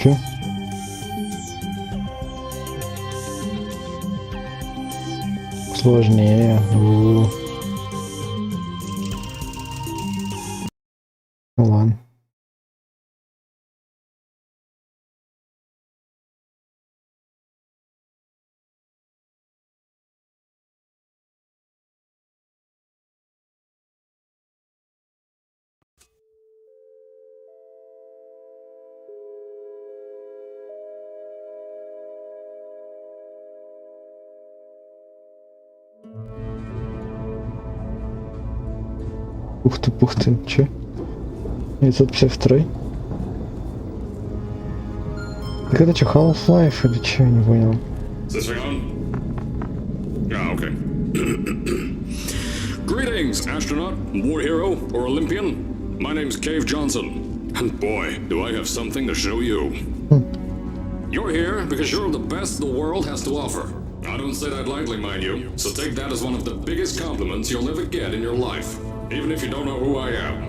Чё? Сложнее. Ну ладно. Ух ты, чё? 952. Так это чё, Half-Life или чё, не понял. Okay. Greetings, astronaut, war hero, or Olympian. My name's Cave Johnson, and boy, do I have something to show you. You're here because you're the best the world has to offer. I don't say that lightly, mind you, so take that as one of the biggest compliments you'll ever get in your life, even if you don't know who I am.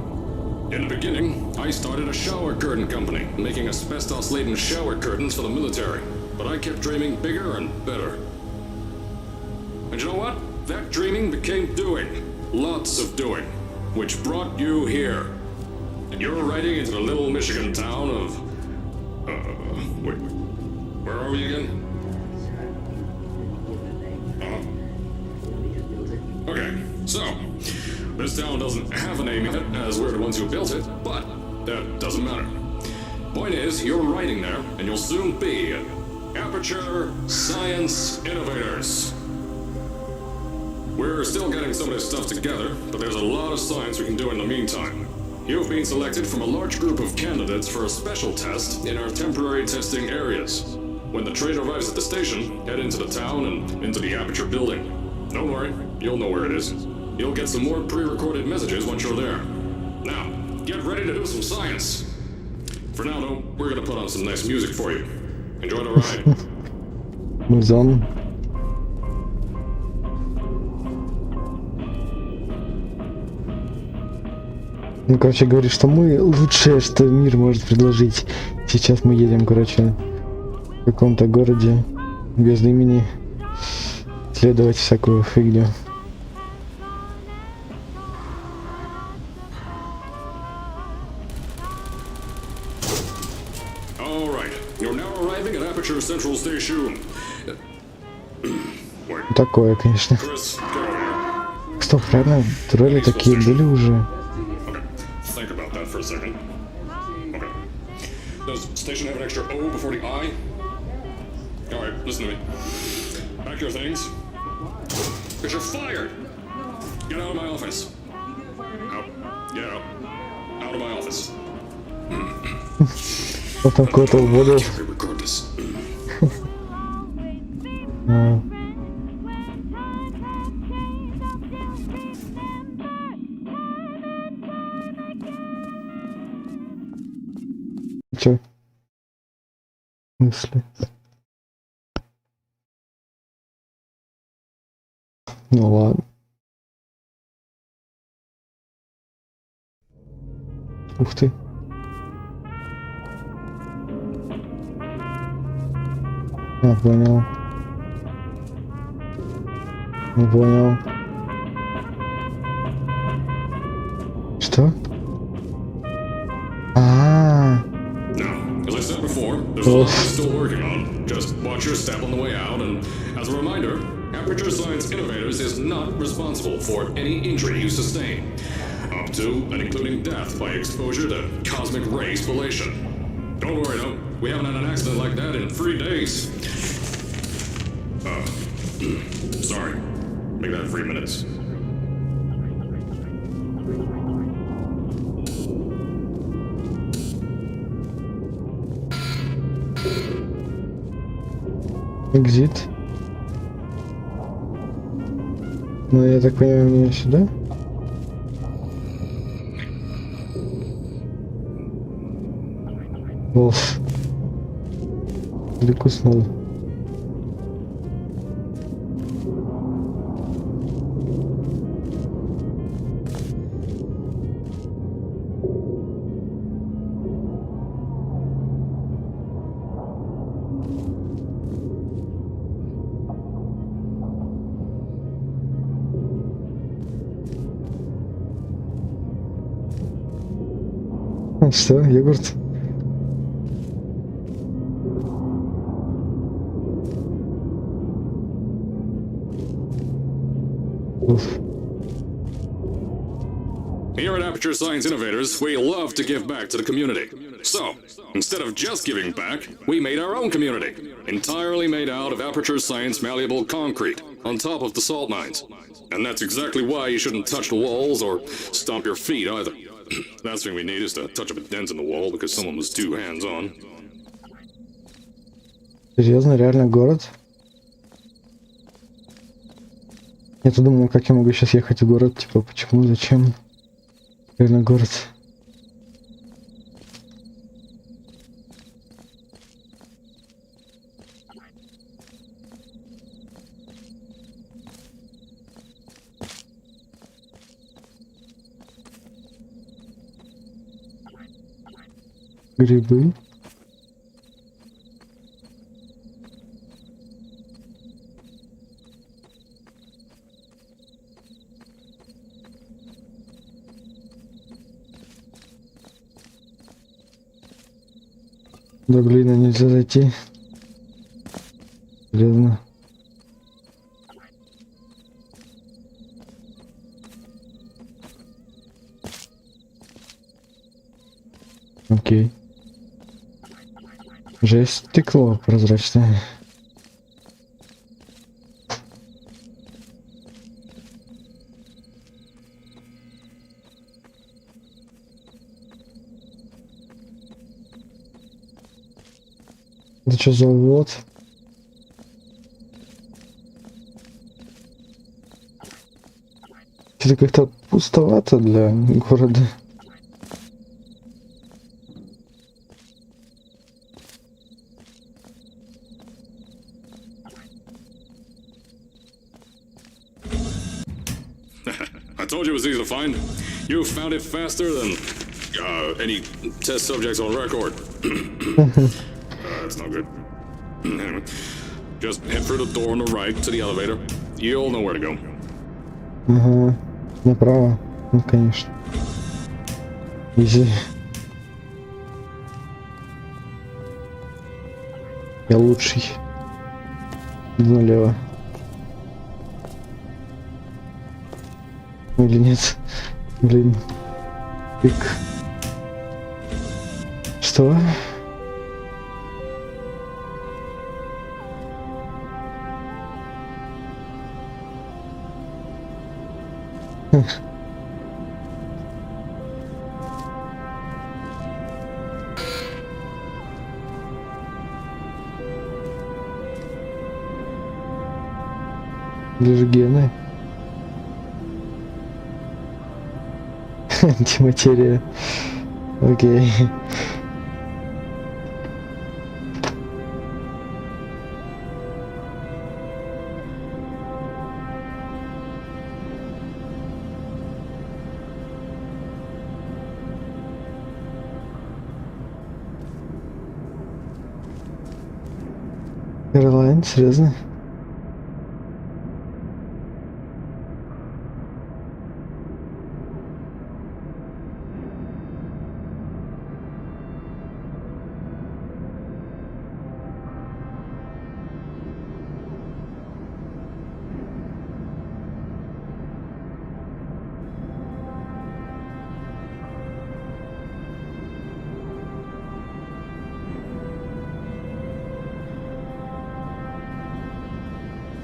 In the beginning, I started a shower curtain company, making asbestos-laden shower curtains for the military, but I kept dreaming bigger and better. And you know what? That dreaming became doing. Lots of doing. Which brought you here. And you're riding into the little Michigan town of... wait. Where are we again? Okay, so... This town doesn't have a name yet, as we're the ones who built it, but that doesn't matter. Point is, you're riding there, and you'll soon be Aperture Science Innovators. We're still getting some of this stuff together, but there's a lot of science we can do in the meantime. You've been selected from a large group of candidates for a special test in our temporary testing areas. When the train arrives at the station, head into the town and into the Aperture building. Don't worry, you'll know where it is. You'll get some more pre-recorded messages once you're there. Now, get ready to do some science. For now, though, we're gonna put on some nice music for you. Enjoy the ride. Музон. Ну, короче, говорит, что мы лучшее, что мир может предложить. Сейчас мы едем, короче, в каком-то городе без имени исследовать всякую фигню. Central Station. Такое, конечно. Стоп, реально, тролли такие были уже. Think about that for a second. Okay. Does station have an extra O before the I? Alright, listen to me. Pack your things. Because you're fired! Get out of my office. Out. Get out. Out of my office. Потом кого-то уволил. Чё? Мысли. Ну ладно. Ух ты. Я понял. Не понял. Что? Now, as I said before, there's a lot we're still working on. Just watch your step on the way out, and as a reminder, Aperture Science Innovators is not responsible for any injury you sustain, up to and including death by exposure to cosmic ray spallation. Don't worry though, we haven't had an accident like that in 3 days. Sorry. Make that 3 minutes. Экзит. Ну, я так понимаю, мне сюда? Волф. Или куснул. Что? Йогурт? Уф. Here at Aperture Science Innovators, we love to give back to the community. So, instead of just giving back, we made our own community, entirely made out of Aperture Science malleable concrete, on top of the salt mines. And that's exactly why you shouldn't touch the walls or stomp your feet either. Last thing we need is to touch up a dent in the wall because someone was too hands-on. Серьезно, реально город? Я-то думал, как я могу сейчас ехать в город, типа, почему, зачем? Реально город. Грибы. До глины нельзя зайти. Серьезно. Окей. Жесть, стекло прозрачное. Это что, завод? Это как-то пустовато для города. I told you it was easy to find. You found it faster than any test subjects on record. That's not good. Anyway, just head through the door on the right to the elevator. You'll know where to go. Ага, направо. Ну, конечно. Изи. Я лучший. Налево. Или нет? Блин. Пик. Что? Лишь гены. Антиматерия. Окей. Airline, серьезно?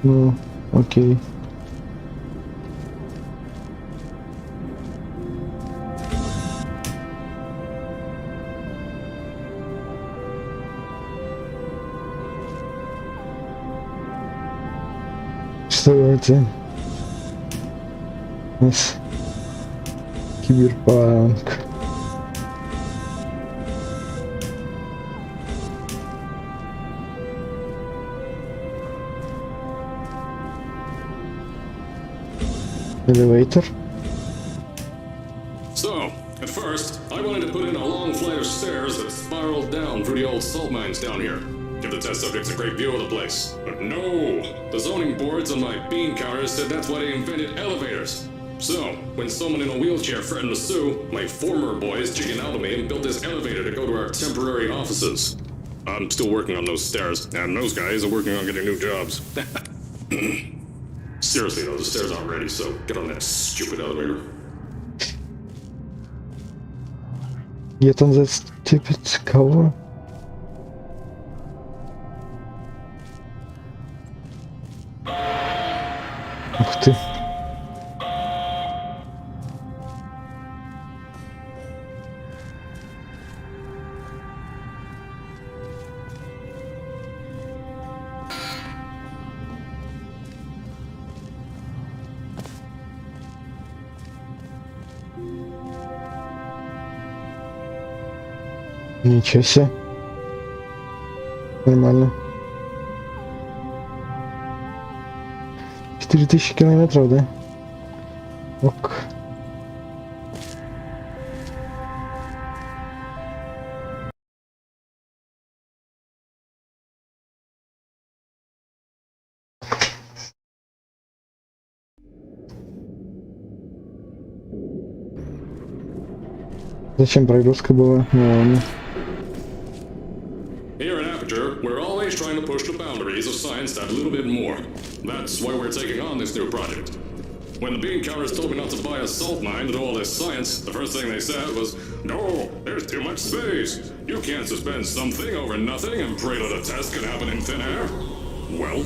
Ну, окей. Что это? У нас киберпанк. Elevator. So, at first, I wanted to put in a long flight of stairs that spiraled down through the old salt mines down here. Give the test subjects a great view of the place. But no! The zoning boards on my bean counters said that's why they invented elevators. So, when someone in a wheelchair threatened to sue, my former boys chickened out of me and built this elevator to go to our temporary offices. I'm still working on those stairs, and those guys are working on getting new jobs. Seriously though, the stairs aren't ready, so get on that stupid elevator. Get on that stupid cover. Ух ты. Ничего себе. Нормально. 4000 километров, да? Ок. Зачем прогрузка была? Ну ладно. Here at Aperture, we're always trying to push the boundaries of science that little bit more. That's why we're taking on this new project. When the bean counters told me not to buy a salt mine to do all this science, the first thing they said was, "No, there's too much space. You can't suspend something over nothing and pray that a test can happen in thin air." Well,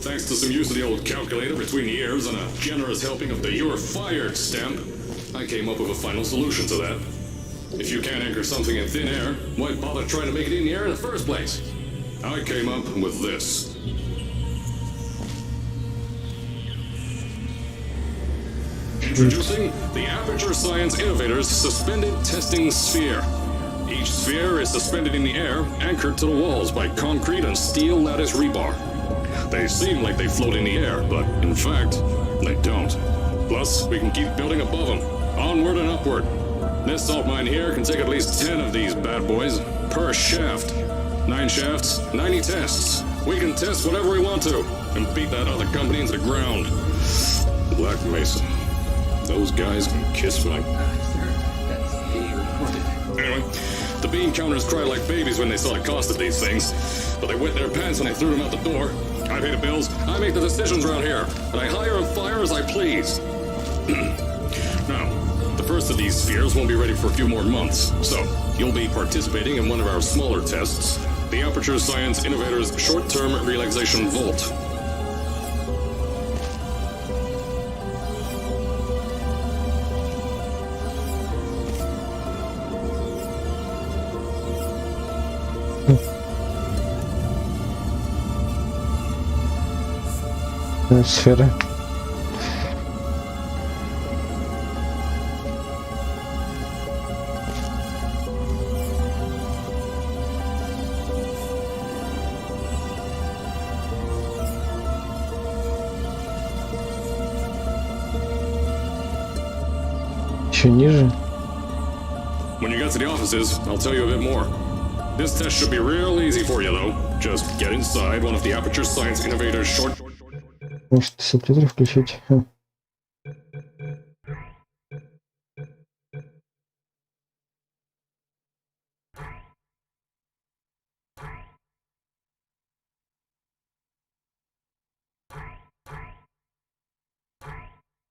thanks to some use of the old calculator between the ears and a generous helping of the "you're fired" stamp, I came up with a final solution to that. If you can't anchor something in thin air, why bother trying to make it in the air in the first place? I came up with this. Introducing the Aperture Science Innovators Suspended Testing Sphere. Each sphere is suspended in the air, anchored to the walls by concrete and steel lattice rebar. They seem like they float in the air, but in fact, they don't. Plus, we can keep building above them, onward and upward. This salt mine here can take at least 10 of these bad boys per shaft. 9 shafts, 90 tests. We can test whatever we want to and beat that other company into the ground. Black Mesa. Those guys can kiss my... Anyway, the bean counters cried like babies when they saw the cost of these things, but they wet their pants when they threw them out the door. I pay the bills, I make the decisions around here, and I hire and fire as I please. Now, the first of these spheres won't be ready for a few more months, so you'll be participating in one of our smaller tests, the Aperture Science Innovators Short-Term Relaxation Vault. Сфера. Еще ниже. When you get to the offices, I'll tell you a bit more. This test should be real easy for you, though. Just get inside one of the Aperture Science Innovators short... Может, субтитры включить?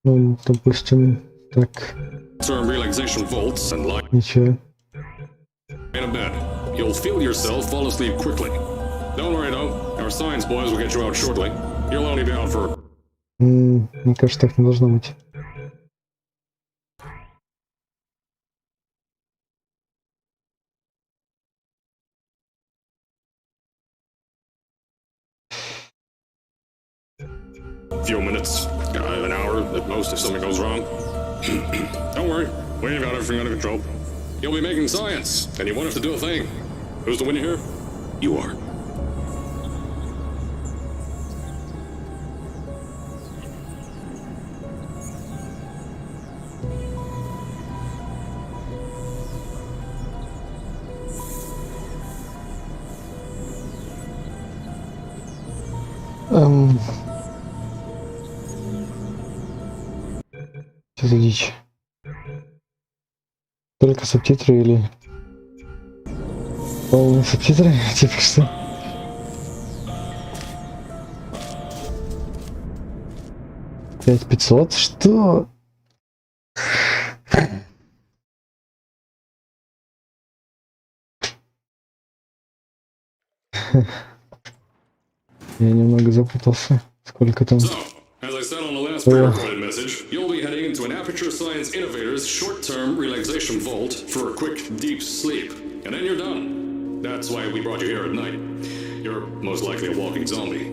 Ну, допустим, так. Ничего. In a bed. You'll feel yourself fall asleep quickly. Don't worry though, our science boys will get you out shortly. You'll only be out for... Мне кажется, так не должно быть. Few minutes, an hour at most if something goes wrong. Don't worry, we've got everything under control. You'll be making science, and you won't have to do a thing. Who's the winner here? You are. Что за дичь? Только субтитры или полные субтитры? Типа что? $5500? Что? Я немного запутался. Сколько там? As I said on the last pre-recorded message, you'll be heading into an Aperture Science Innovators short-term relaxation vault for a quick, deep sleep. And then you're done. That's why we brought you here at night. You're most likely a walking zombie.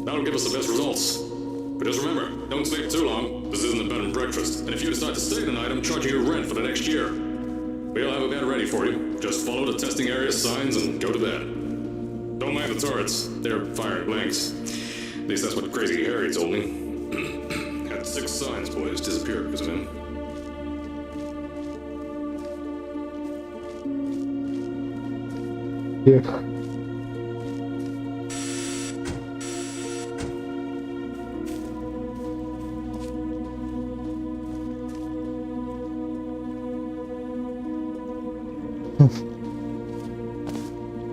That'll give us the best results. But just remember, don't sleep too long. This isn't a bed and breakfast. And if you decide to stay tonight, I'm charging you rent for the next year. We'll have a bed ready for you. Just follow the testing area signs and go to bed. Don't mind the turrets. They're firing blanks. At least that's what Crazy Harry told me. Had 6 signs, boys, disappeared because of him. Эх.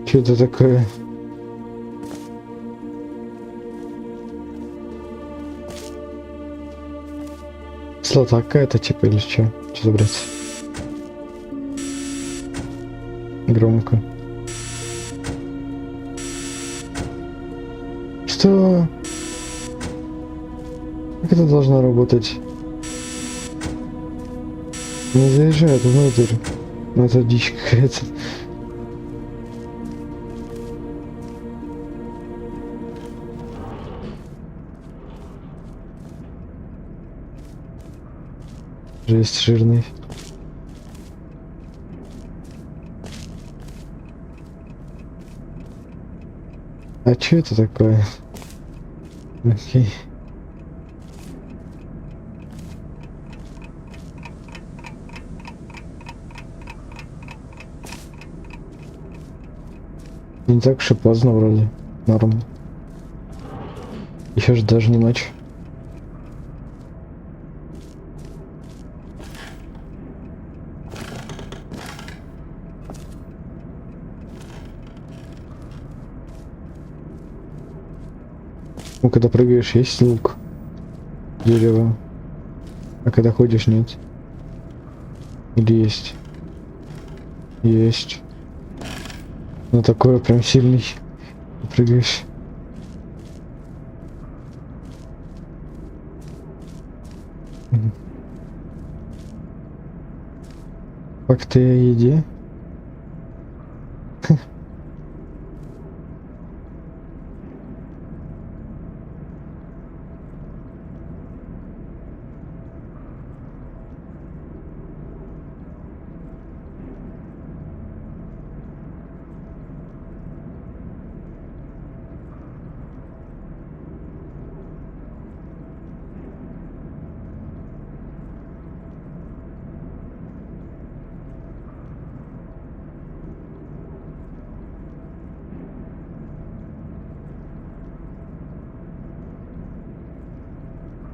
Что это такое? Слота какая-то типа или что? Что за бред? Громко. Что? Как это должно работать? Не заезжает внутрь. Ну это дичь какая-то. Жесть жирный. А что это такое? Окей. Не так уж и поздно вроде. Норм. Еще же даже не ночь. Ну, когда прыгаешь, есть лук, дерево, а когда ходишь, нет. Или есть? Есть. Ну, такое прям сильный. Прыгаешь. Факты о еде.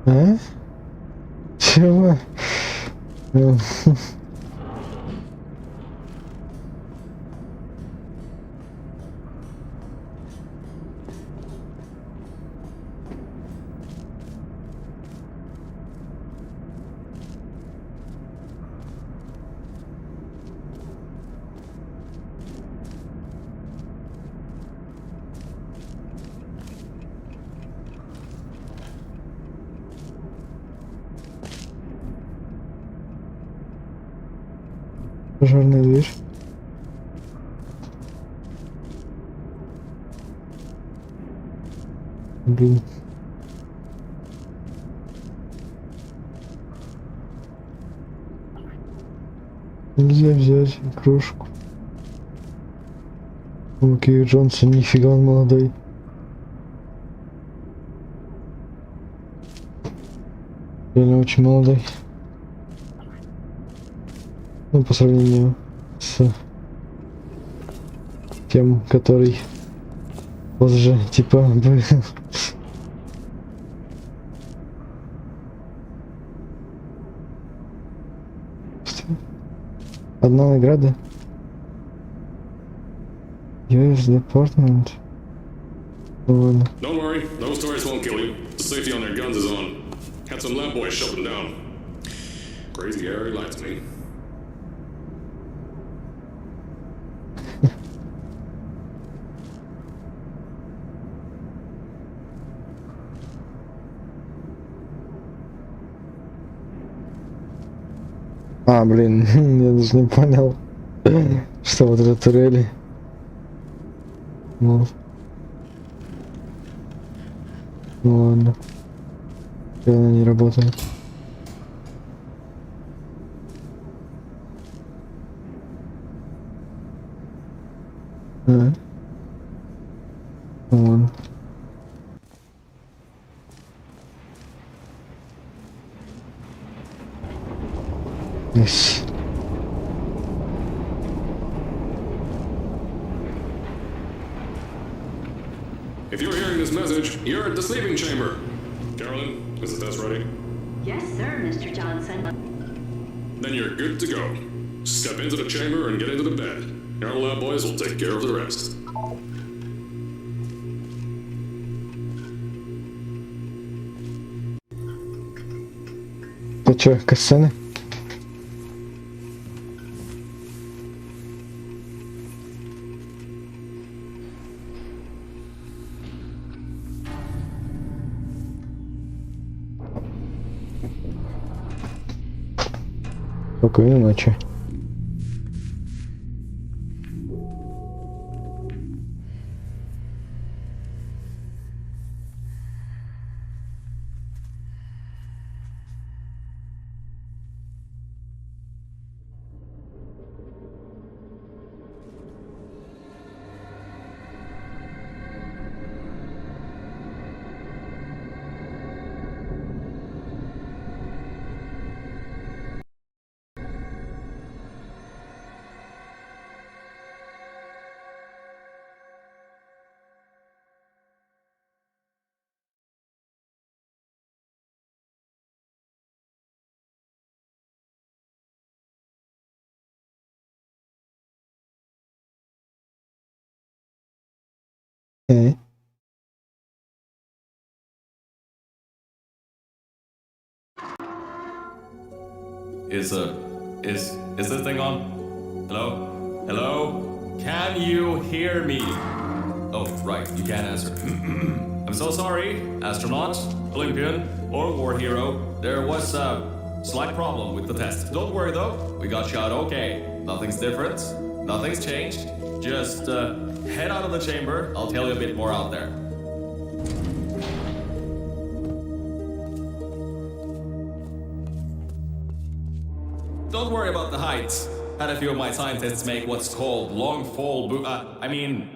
А? Чего? Пожарная дверь. Блин. Нельзя взять кружку. Окей, Джонсон, нифига он молодой. Реально очень молодой. Ну, по сравнению с тем, который позже, типа, был. Одна награда. US Department. Ладно. Don't worry, those toys won't kill you. The safety on their guns is on. Had some lab boys shut them down. Crazy Harry lied to me. А, блин, я даже не понял, что вот это турели. Ну. Ну ладно. И она не работает. А. Ладно. Yes. If you're hearing this message, you're at the sleeping chamber. Carolyn, is the test ready? Yes, sir, Mr. Johnson. Then you're good to go. Step into the chamber and get into the bed. Our lab boys will take care of the rest. Ты чё, касцены? Спокойной ночи. Okay. Is this thing on? Hello? Hello? Can you hear me? Oh, right, you can't answer. I'm so sorry, astronaut, Olympian, or war hero. There was a slight problem with the test. Don't worry though, we got shot okay. Nothing's different, nothing's changed. Just head out of the chamber, I'll tell you a bit more out there. Don't worry about the heights. Had a few of my scientists make what's called long fall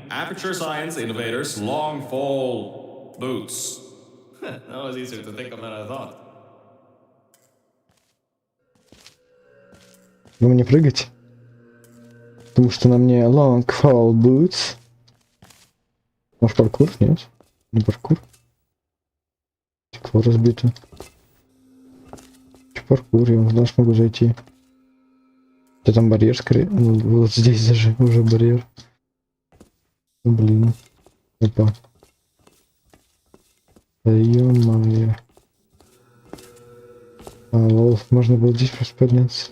aperture science innovators, long fall boots. That was easier to think of than I thought. Ну мне прыгать. Потому что на мне long fall boots. Может паркур? Нет? Не паркур. Стекло разбито. Че паркур? Я в наш могу зайти. Да там барьер скорее. Ну, вот здесь даже уже барьер. Ну, блин. Опа. Да ё-моё. А, лол, можно было здесь просто подняться.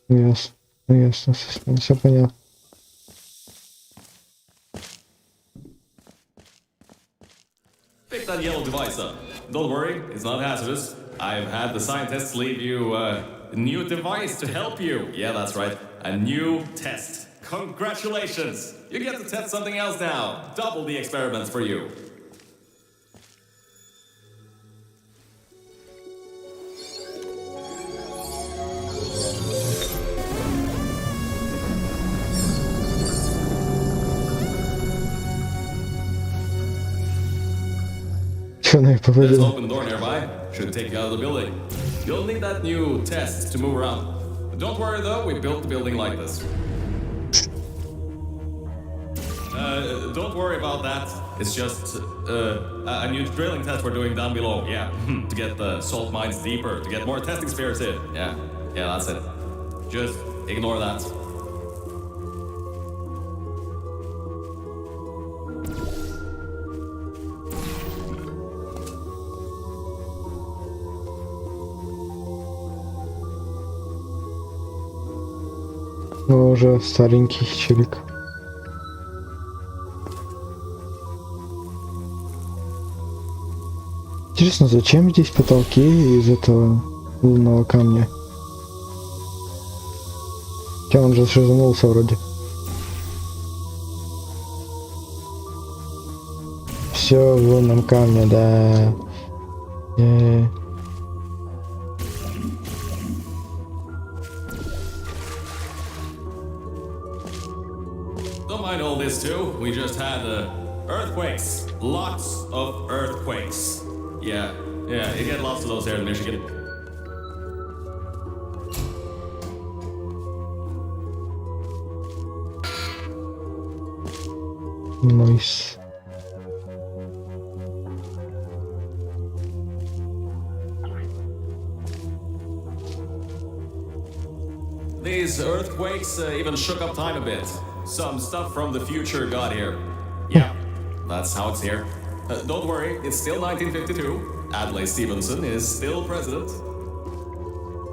Ясно. Ну ясно, все понятно. Pick that yellow device up. Don't worry, it's not hazardous. I've had the scientists leave you a new device to help you. Yeah, that's right. A new test. Congratulations! You get to test something else now. Double the experiments for you. There's an open door nearby. Should take you out of the building. You'll need that new test to move around. Don't worry though, we built the building like this. Don't worry about that. It's just a new drilling test we're doing down below. Yeah, to get the salt mines deeper, to get more test experience in. Yeah, that's it. Just ignore that. Ну, уже старенький челик. Интересно, зачем здесь потолки из этого лунного камня? Хотя он же шизанулся вроде. Все в лунном камне, да. Don't mind all this too. We just had earthquakes. Lots of earthquakes. Yeah, you get lots of those here in Michigan. Nice. These earthquakes even shook up time a bit. Some stuff from the future got here. Yeah, that's how it's here. Don't worry, it's still 1952. Adlai Stevenson is still president.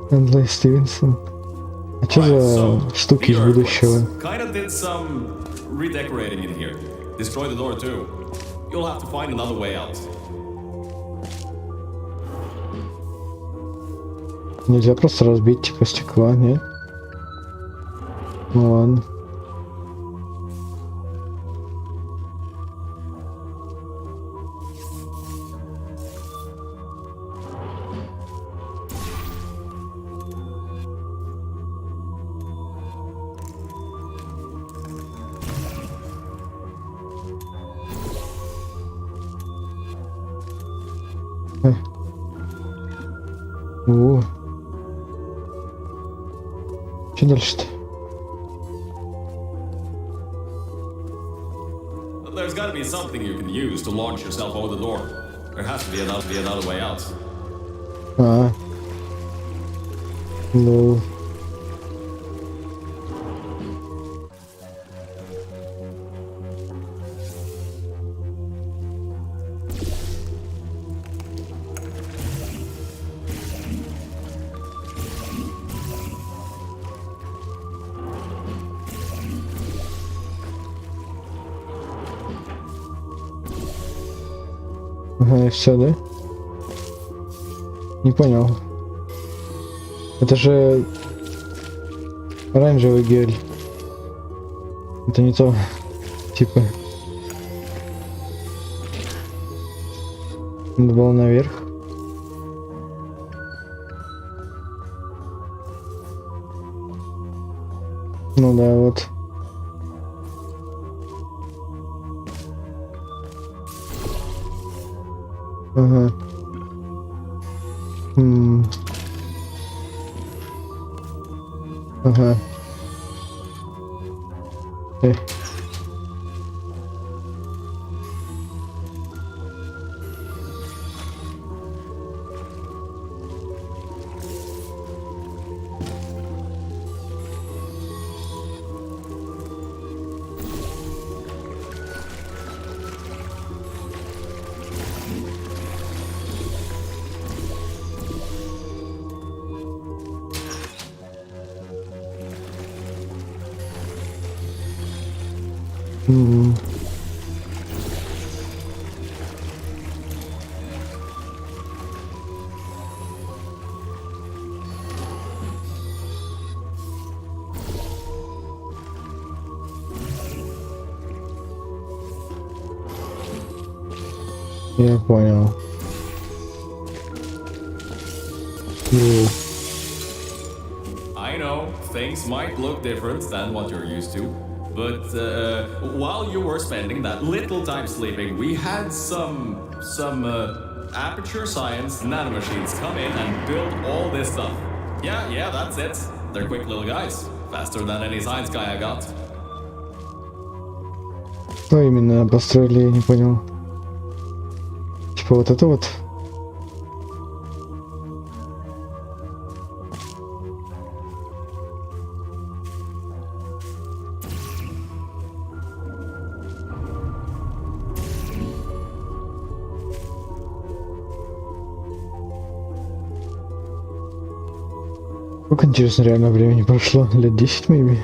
Stanley Stevenson. А чё за штуки из будущего? Kinda did some redecorating in here. Destroy the door too. You'll have to find another way out. Нельзя просто разбить типа стекла, нет? Ну ладно. О. Что дальше-то? There's gotta be something you can use to launch yourself over the door. There has to be another way out. А. Ну. Ага, все, да? Не понял. Это же оранжевый гель. Это не то, типа. Надо было наверх. Ну да, вот. Ага. Ага. Я понял. I know things might look different than what you're used to, but while you were spending that little time sleeping, we had some aperture science nanomachines come in and build all this stuff. Yeah, that's it. They're quick little guys, faster than any science guy I got. Что именно построили, я не понял. Типа вот это вот. Сколько, интересно, реально времени прошло? Лет 10, maybe?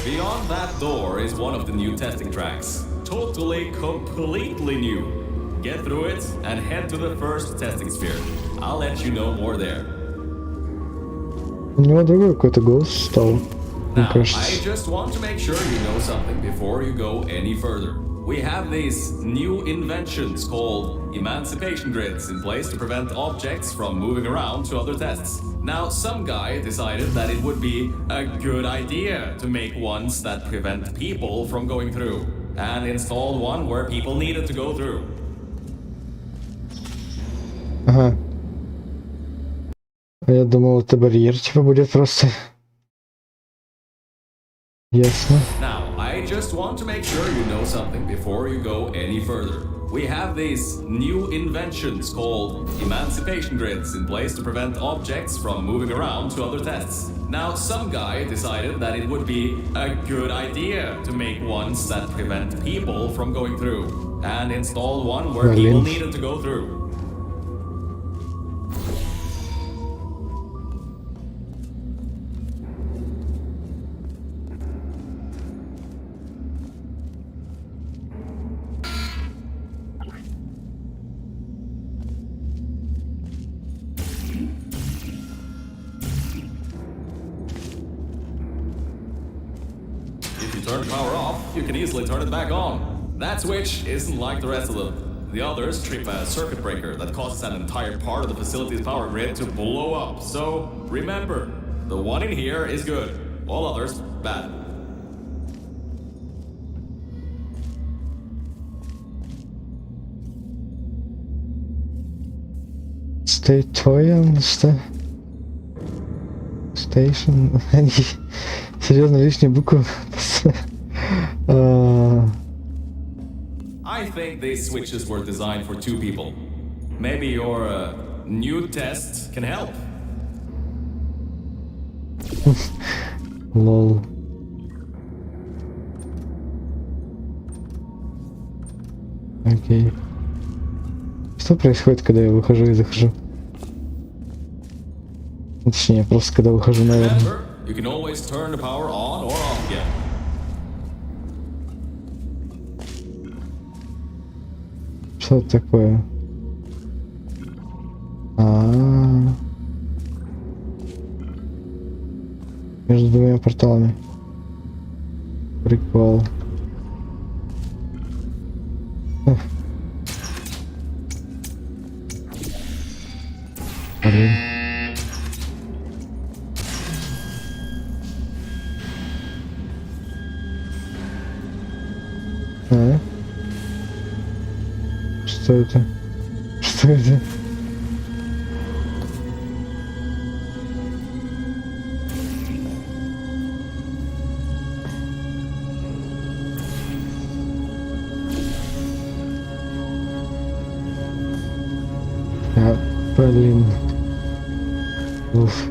Beyond that door is one of the new testing tracks. Totally, completely new. Get through it and head to the first testing sphere. I'll let you know more there. У него другой какой-то голос стал. Мне Now, I кажется. just want to make sure you know something before you go any further. We have these new inventions called emancipation grids in place to prevent objects from moving around to other tests. Now, some guy decided that it would be a good idea to make ones that prevent people from going through, and installed one where people needed to go through. Ага. А я думал, это барьер типа будет просто. Ясно. Now, I just want to make sure you know something before you go any further. We have these new inventions called emancipation grids in place to prevent objects from moving around to other tests. Now, some guy decided that it would be a good idea to make ones that prevent people from going through, and installed one where people needed to go through. Turn the power off, you can easily turn it back on. That switch isn't like the rest of them. The others trip a circuit breaker that causes an entire part of the facility's power grid to blow up. So remember, the one in here is good. All others, bad. Station. Они серьезно лишние буквы. I think these switches were designed for two people. Maybe your new test can help. Лол. Окей. Что происходит, когда я выхожу и захожу? Точнее, просто когда выхожу, наверное. Remember, you can always turn the power on or off again. Что это такое? Между двумя порталами. Прикол. Блин. Что это? Что это? Блин. Уф.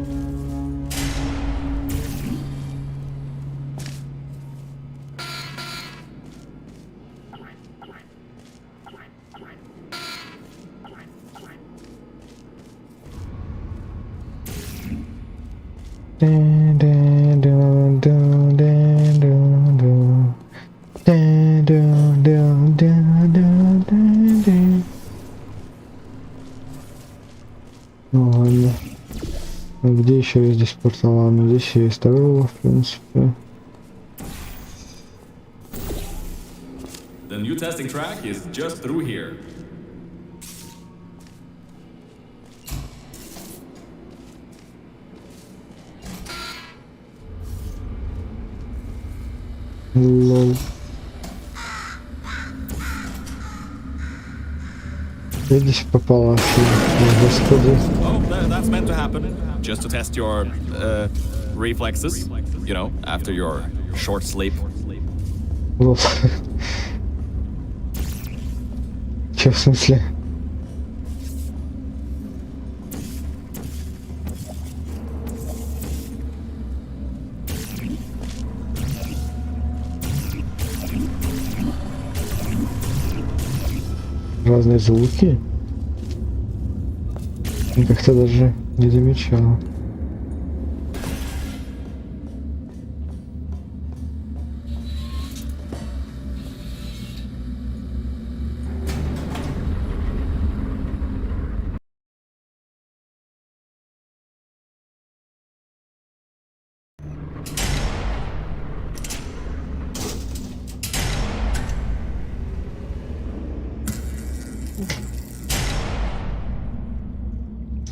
Ну ладно. Ну где еще есть здесь портал? Ну здесь есть второго, в принципе. The new testing track is just through here. Лол. Я здесь попал вообще. Господи. Oh, that's meant to happen. Just to test your reflexes, you know, after your short sleep. Лол. Че, в смысле? Разные звуки? Я как-то даже не замечал.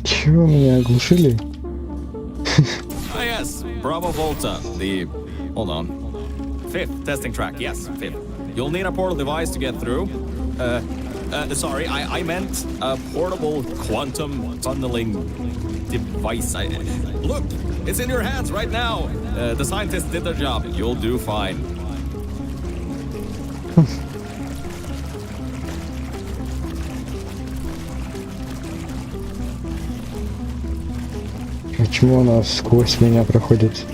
Чего меня оглушили? Ah, yes, Bravo Volta, the... Hold on. Fifth testing track, yes, fifth. You'll need a portal device to get through. Sorry, I meant a portable quantum tunneling device. Look, it's in your hands right now. The scientists did their job. You'll do fine. Почему она сквозь меня проходит?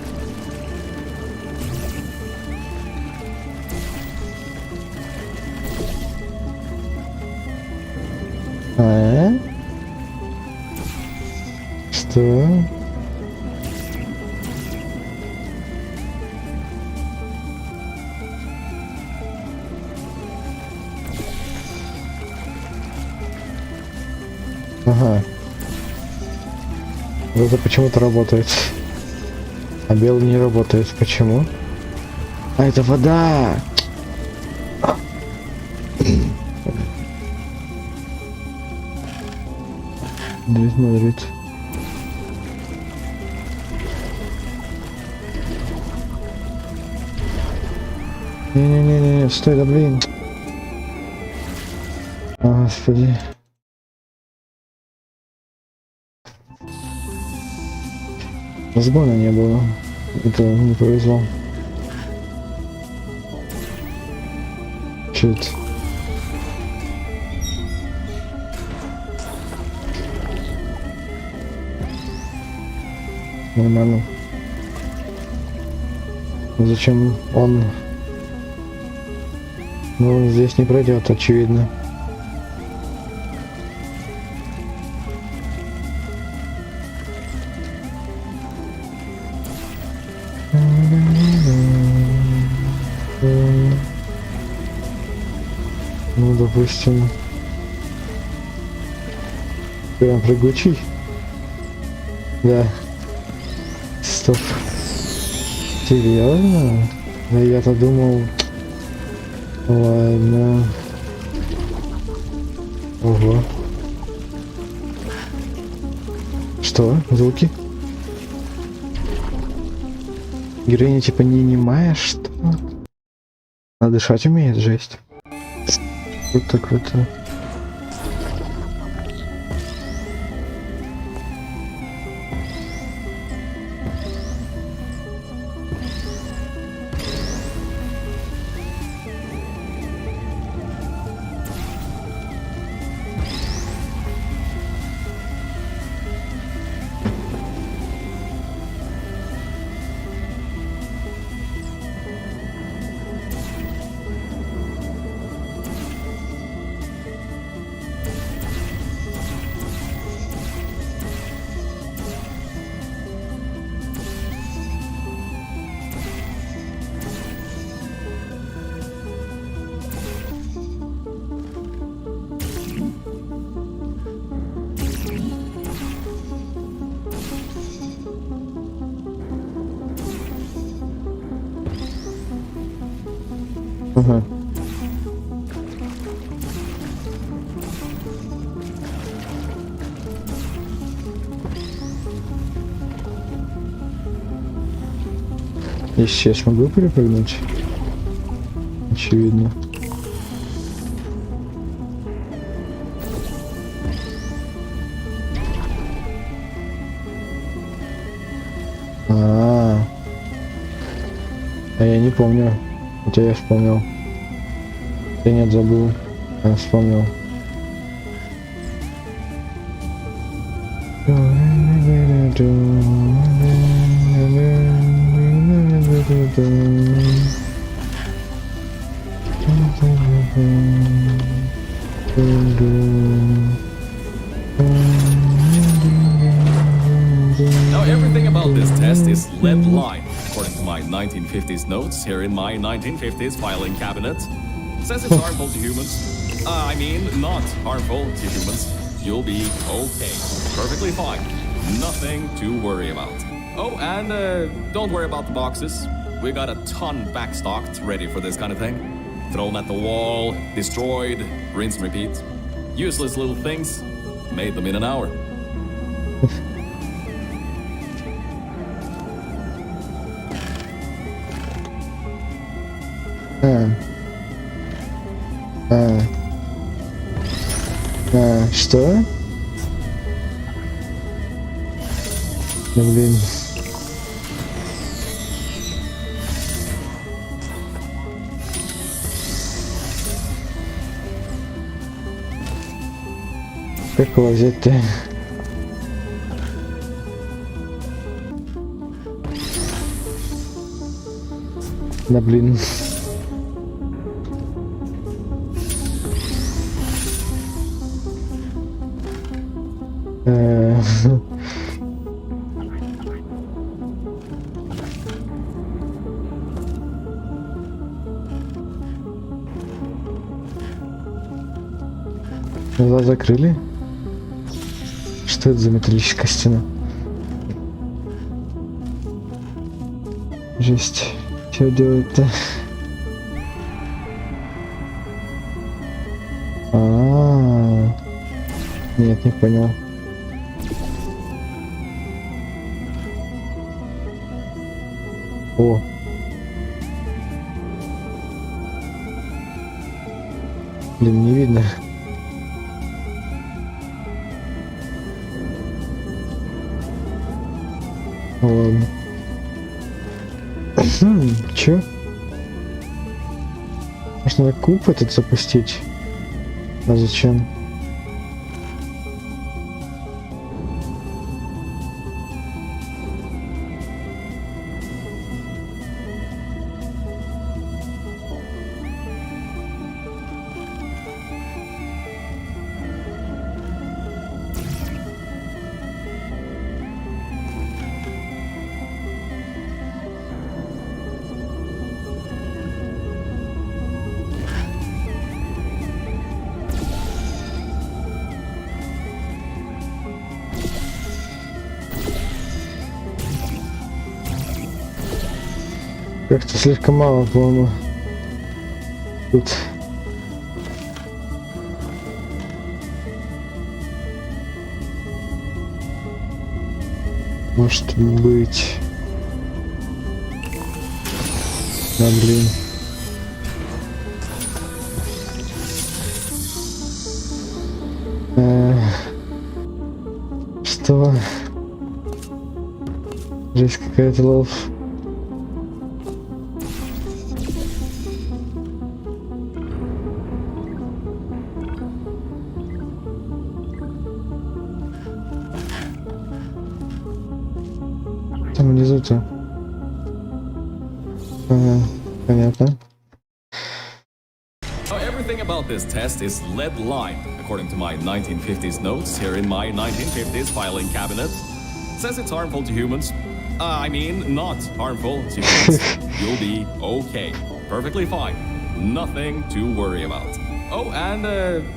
Что? Ага. Это почему-то работает. А белый не работает. Почему? А это вода! Дверь смотрит. Не-не-не, стой, да блин. О, господи. Разгона не было. Это не повезло. Чуть. Нормально. Зачем он? Ну, он здесь не пройдет, очевидно. Ну, допустим, прям прыгучий. Да. Стоп. Серьезно? Да я-то думал. Ладно. Ого. Что? Звуки? Героиня типа не немая, что? Она дышать умеет, жесть. Круто, круто. Ага. Я сейчас могу перепрыгнуть? Очевидно. А я не помню Хотя я вспомнил. Я нет, забыл. Я вспомнил. Now everything about this test is lead line, according to my 1950s notes here in my 1950s filing cabinet. Says it's harmful to humans. I mean, not harmful to humans. You'll be okay. Perfectly fine. Nothing to worry about. Oh, and don't worry about the boxes. We got a ton backstocked, ready for this kind of thing. Thrown at the wall, destroyed, rinse and repeat. Useless little things. Made them in an hour. Что? Да блин. Как его взять-то? Да блин. Глаза закрыли? Что это за металлическая стена? Жесть. Что делать-то? Нет, не понял. О. Блин, не видно. Ладно. Чё? Может, надо куб этот запустить? А зачем? Как-то слишком мало, по-моему. Тут. Может быть. Да блин. Что? Жесть какая-то, лов. Там внизу-то. Понятно. Everything about this test is lead lined, according to my 1950s notes here in my 1950s filing cabinet. Says it's harmful to humans. I mean, not harmful to humans. You'll be okay. Perfectly fine. Nothing to worry about. Oh, and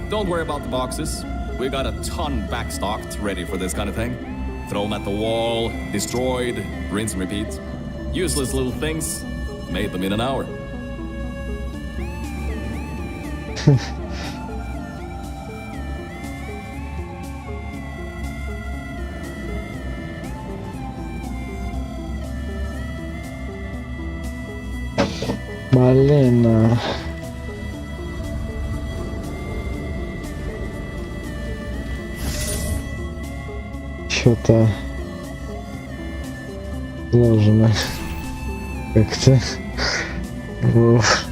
don't worry about the boxes. We got a ton backstocked, ready for this kind of thing. Thrown at the wall, destroyed, rinse and repeat. Useless little things. Made them in an hour. Блин. Что-то сложно как-то. Уф.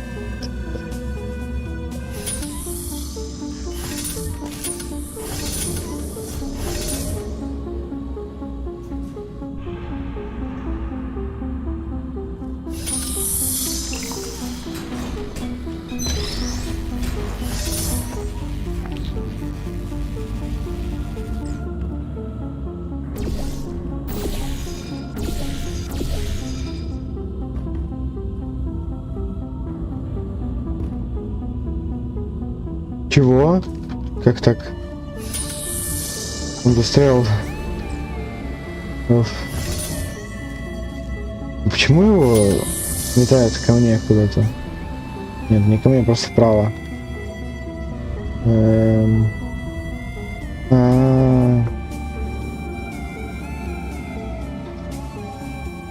Чего? Как так? Он застрял. Оф. Почему его метает ко мне куда-то? Нет, не ко мне, просто вправо.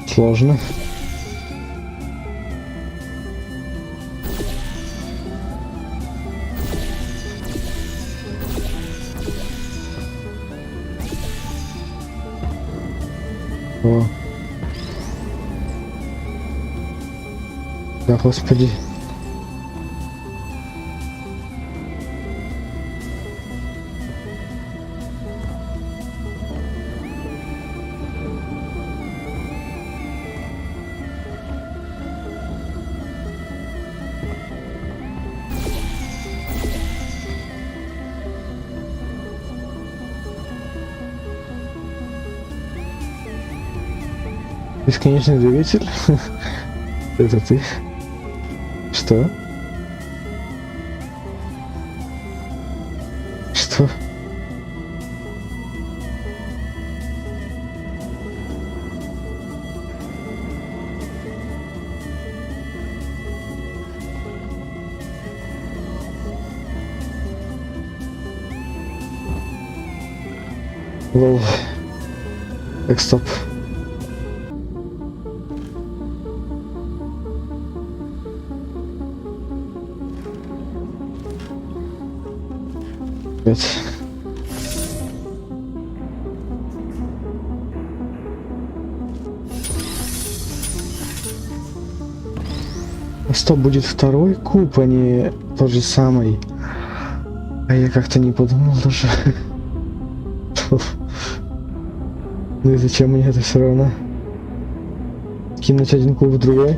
Сложно. О. Да, господи. Бесконечный двигатель? Это ты? Что? Что? Лол. Так, стоп. Стоп, будет второй куб, а не тот же самый. А я как-то не подумал даже. Ну и зачем мне это все равно? Кинуть один куб в другой?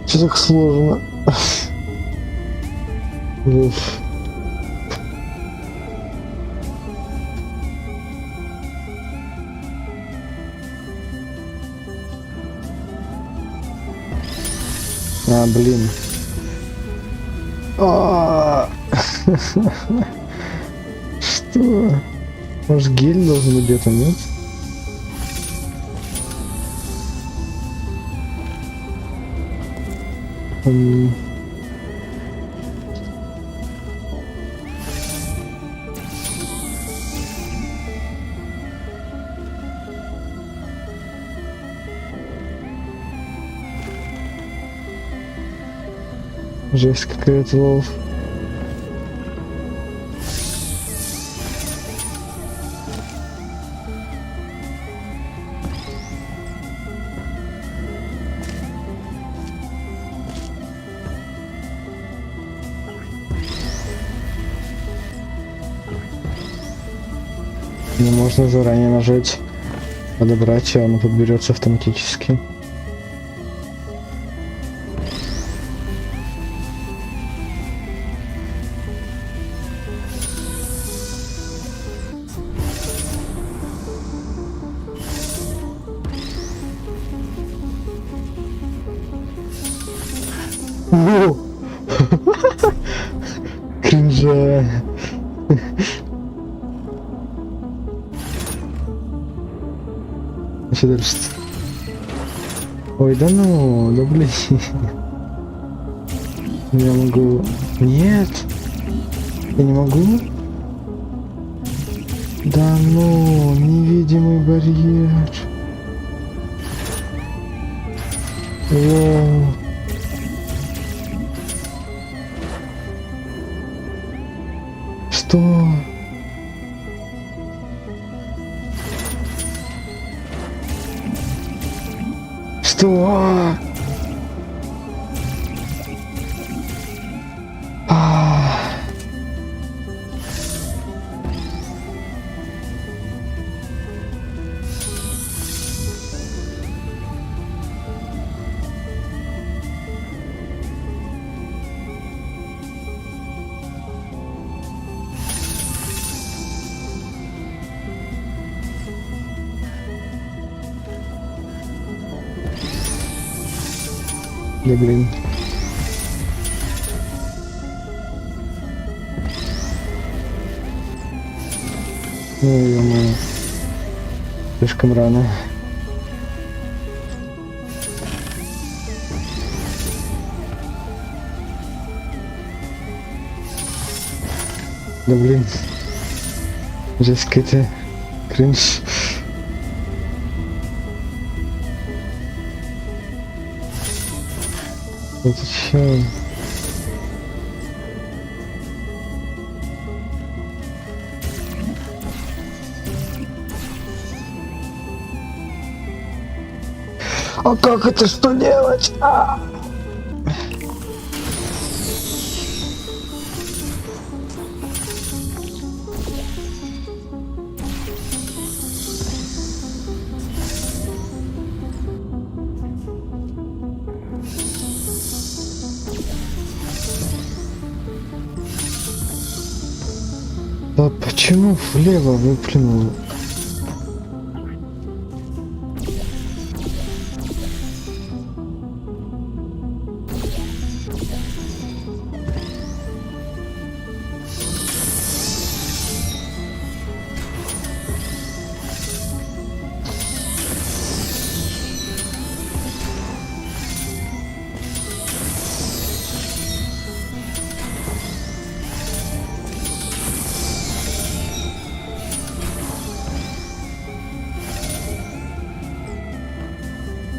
Что так сложно? Уф. А, блин. Что? Может, гель должен быть где-то, нет? Жесть какая-то, лол. Не можно заранее нажать, подобрать, и оно подберется автоматически. Кринжа. Что дальше? Ой, да ну, да блин. Я могу... Нет. Я не могу. Да ну, невидимый барьер. Воу. Что? Что? Да блин. Ну ё-моё. Слишком рано. Да блин. Жесть какая-то. Кринж. Это чё? А как это что делать? А почему влево выплюнул?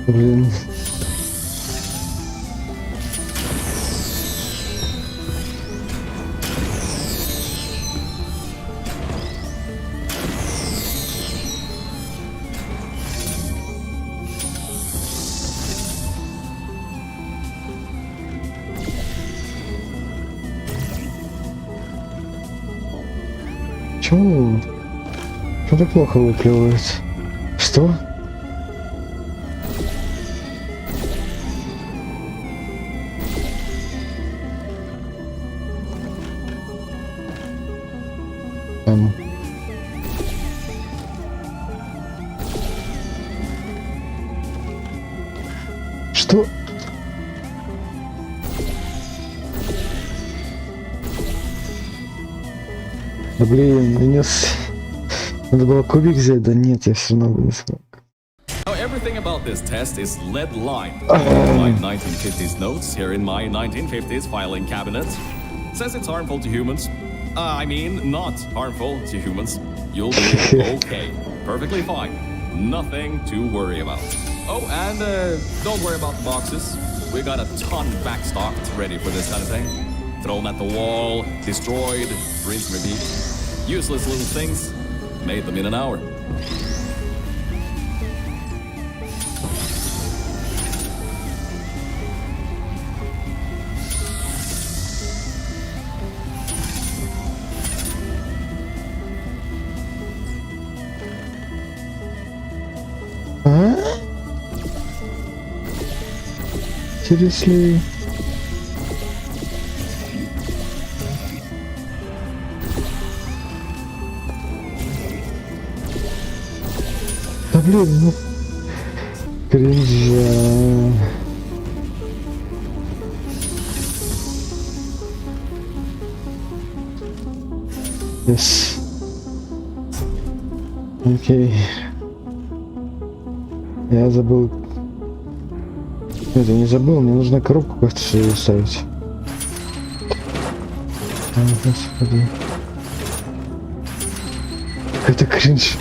Блин. Чего? Что так плохо выплевывается? Что? Что? Да блин, нанес. Надо было кубик взять, да нет, я все равно не смог. Now, everything about this test is lead-lined. My 1950s notes here in my 1950s filing cabinet says it's harmful to humans. I mean, not harmful to humans. You'll be okay. Perfectly fine. Nothing to worry about. Oh, and don't worry about the boxes. We got a ton backstocked ready for this kind of thing. Thrown at the wall, destroyed, rinse, repeat. Useless little things. Made them in an hour. Seriously? Да блин, ну... Кринжа. Yes. Окей. Я забыл. Нет, я не забыл, мне нужно коробку как-то ставить. О, господи. Какой-то кринж.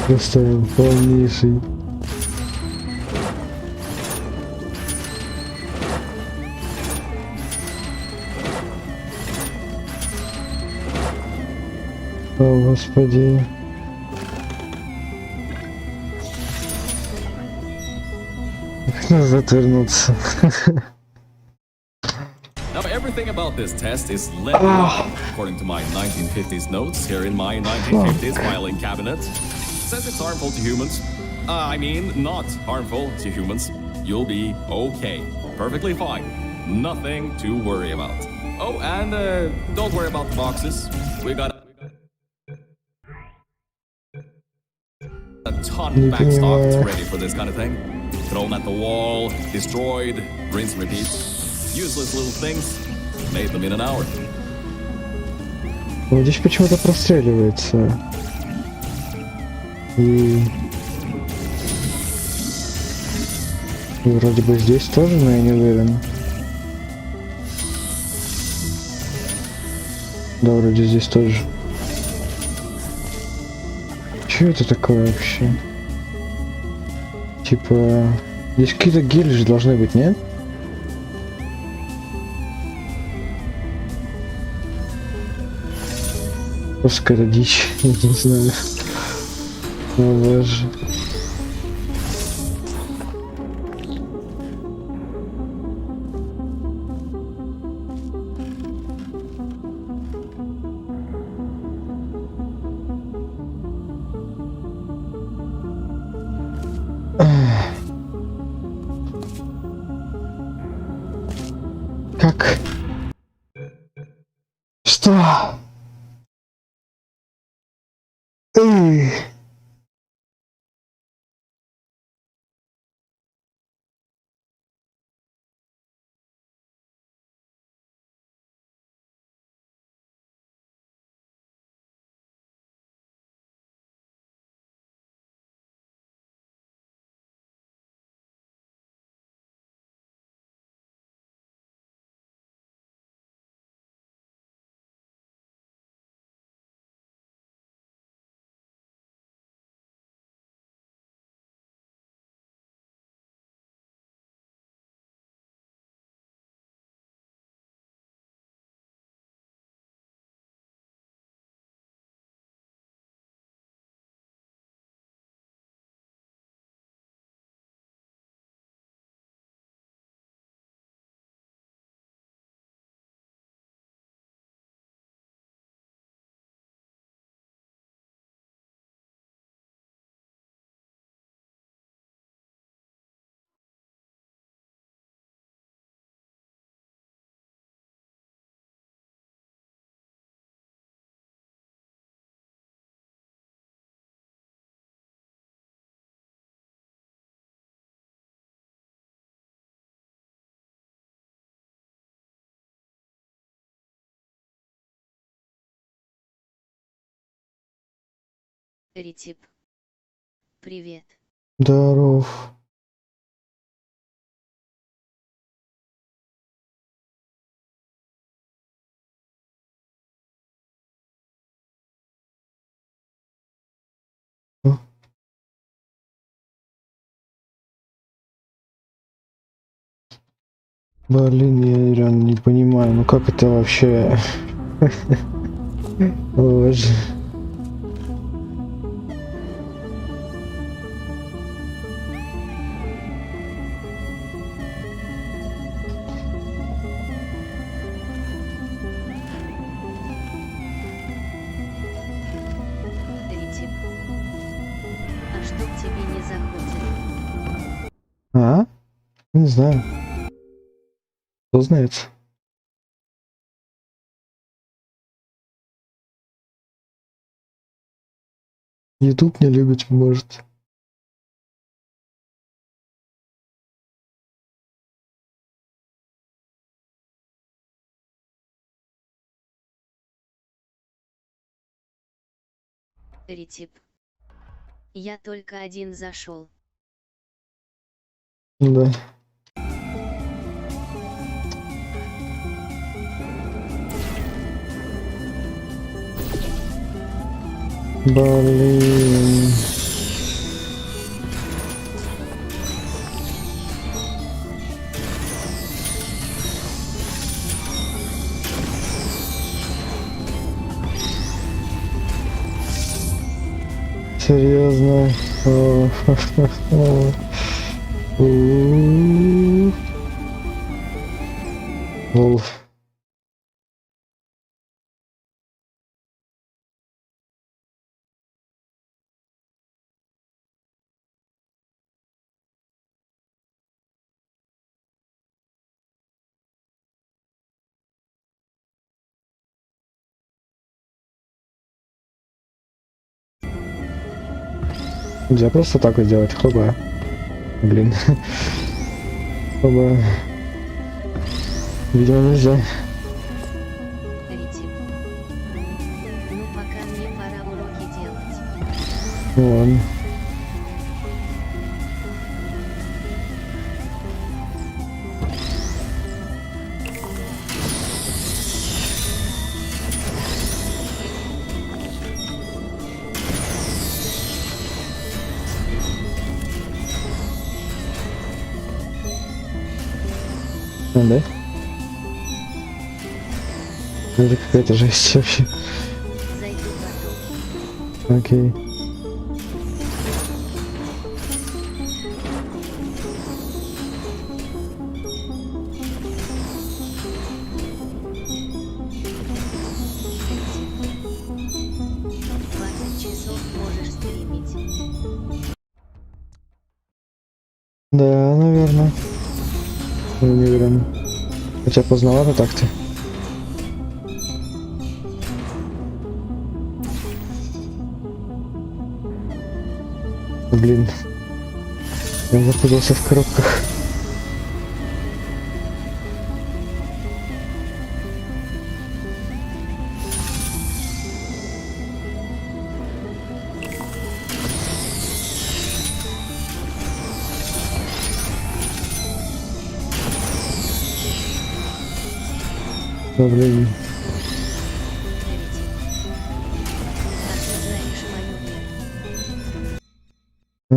Просто полнейший. О, господи. Как назад вернуться? Now, everything about this test is let alone, according to my 1950s notes here in my 1950s filing cabinet. Says it's harmful to humans. I mean, not harmful to humans. You'll be okay. Perfectly fine. Nothing to worry about. Oh, and don't worry about the boxes. We got a ton backstocked ready for this kind of thing. Thrown at the wall, destroyed, rinse and repeat. Useless little things. Made them in an hour. Вот здесь почему-то простреливается. И вроде бы здесь тоже, но я не уверен. Да, вроде здесь тоже. Чё это такое вообще? Типа... Здесь какие-то гели же должны быть, нет? Просто какая-то дичь, я не знаю. О боже. Как? Что? Ритип. Привет. Здоров. Блин, я реально не понимаю, ну как это вообще? Боже. Ритип. А что к тебе не заходит? А? Не знаю. Кто знает? YouTube не любит, может. Ритип. Я только один зашел. Ну да. Блин. серьезно. Лол. Нельзя просто так вот сделать. Хоба. Блин. Хоба. Видимо, нельзя. Ритип. Ну пока мне пора уроки делать. Ну ладно. Ну да? Это какая-то жесть вообще. Зайду потом. Окей. Ритип. 20 часов можешь стримить. Да, наверное. Я не уверен. Хотя поздновато так-то. Блин. Я запутался в коробках. Да, блин. Ритип. А ты знаешь мою веру? А?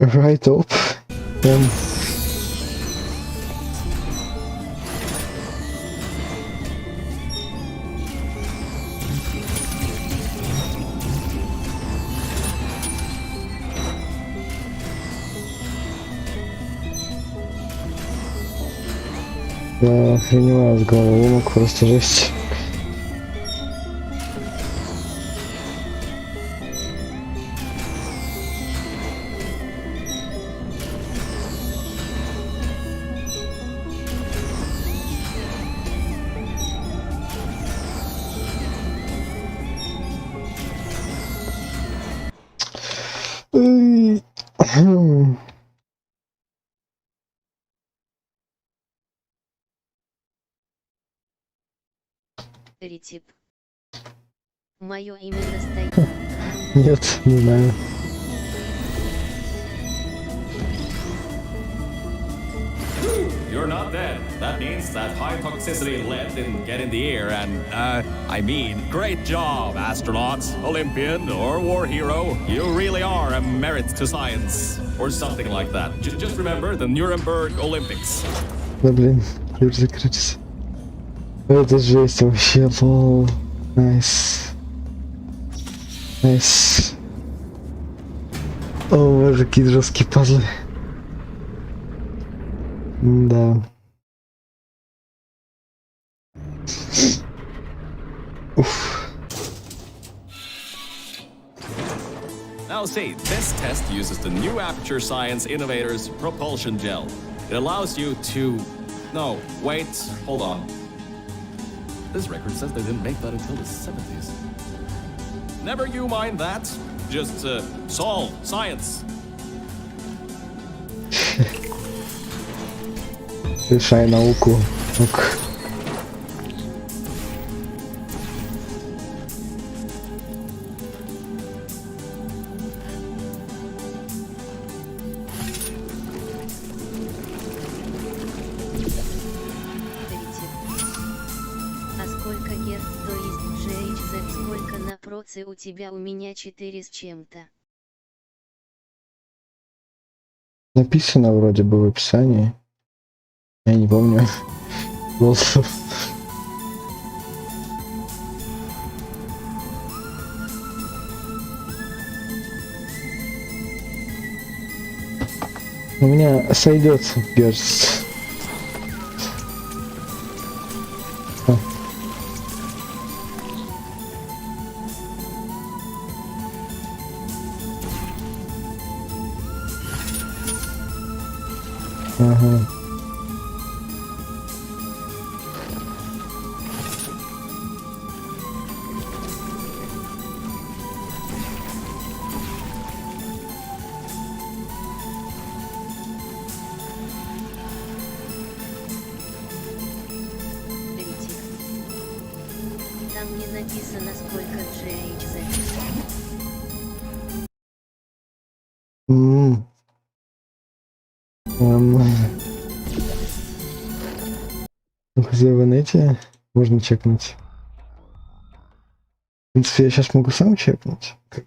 Right up. Да, охреневаю с головоломок, просто жесть. Ритип. Мое имя настоящее. Нет, не знаю. You're not dead. That means that high toxicity lead didn't get in the air and, I mean, great job, astronaut, Olympian, or war hero. You really are a merit to science. Or something like that. Just remember the Nuremberg Olympics. Да блин, дверь закрыться. Это жесть вообще, лол. Найс. Найс. О, боже, какие жесткие пазлы. Да. Уф. Now see, this test uses the new Aperture Science Innovators Propulsion Gel. It allows you to... No, wait, hold on. This record says they didn't make that until the 70s. Never you mind that. Just, solve science. Решай науку. Ок. А сколько герц, то есть GHZ, сколько на проце у тебя? У меня 4 с чем-то. Написано вроде бы в описании. Я не помню. Голосов. У меня сойдется, кажется. А. Ага. Критик. Там не написано сколько GHz. М. Ну, хотя в инете можно чекнуть. В принципе, я сейчас могу сам чекнуть. Как